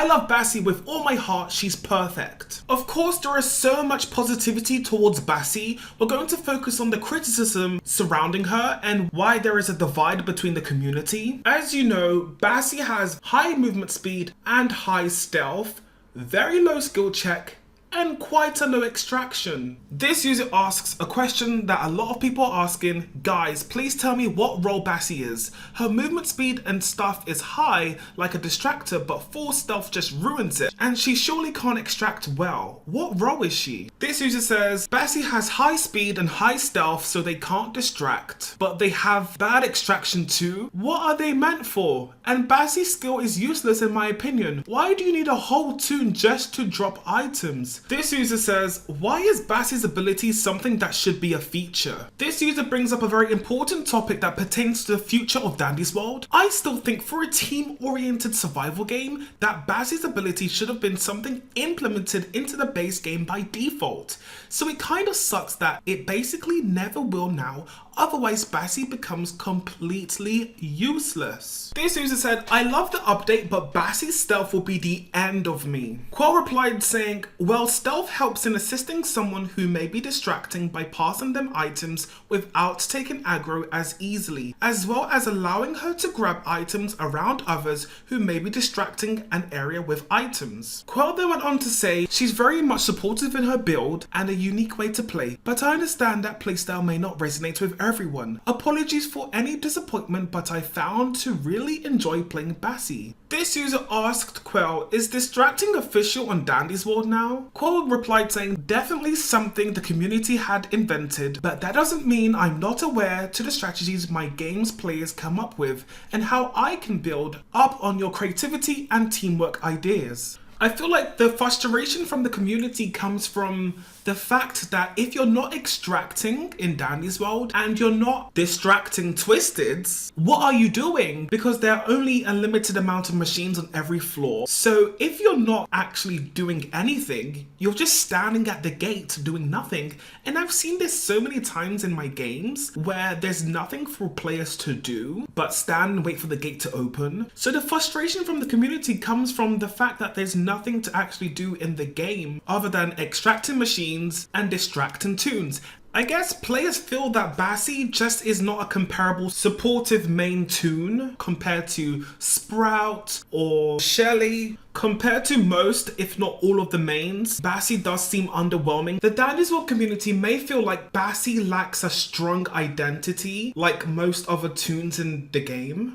I love Bassie with all my heart, she's perfect. Of course, there is so much positivity towards Bassie. We're going to focus on the criticism surrounding her and why there is a divide between the community. As you know, Bassie has high movement speed and high stealth, very low skill check, and quite a low extraction. This user asks a question that a lot of people are asking: guys, please tell me what role Bassie is. Her movement speed and stuff is high like a distractor, but full stealth just ruins it, and she surely can't extract well. What role is she? This user says Bassie has high speed and high stealth so they can't distract, but they have bad extraction too. What are they meant for? And Bassie's skill is useless in my opinion. Why do you need a whole toon just to drop items? This user says, why is Bassie's ability something that should be a feature? This user brings up a very important topic that pertains to the future of Dandy's World. I still think for a team-oriented survival game that Bassie's ability should have been something implemented into the base game by default. So it kind of sucks that it basically never will now, otherwise Bassie becomes completely useless. This user said, I love the update, but Bassie's stealth will be the end of me. Quell replied saying, well, stealth helps in assisting someone who may be distracting by passing them items without taking aggro as easily, as well as allowing her to grab items around others who may be distracting an area with items. Quell then went on to say, she's very much supportive in her build and a unique way to play, but I understand that playstyle may not resonate with everyone. Apologies for any disappointment, but I found to really enjoy playing Bassie. This user asked Quell, is distracting official on Dandy's World now? Quell replied saying, definitely something the community had invented, but that doesn't mean I'm not aware to the strategies my game's players come up with and how I can build up on your creativity and teamwork ideas. I feel like the frustration from the community comes from the fact that if you're not extracting in Dandy's World and you're not distracting Twisteds, what are you doing? Because there are only a limited amount of machines on every floor. So if you're not actually doing anything, you're just standing at the gate doing nothing. And I've seen this so many times in my games where there's nothing for players to do but stand and wait for the gate to open. So the frustration from the community comes from the fact that there's nothing to actually do in the game other than extracting machines and distracting toons. I guess players feel that Bassie just is not a comparable supportive main toon compared to Sprout or Shelly. Compared to most, if not all of the mains, Bassie does seem underwhelming. The Dandy's World community may feel like Bassie lacks a strong identity like most other toons in the game.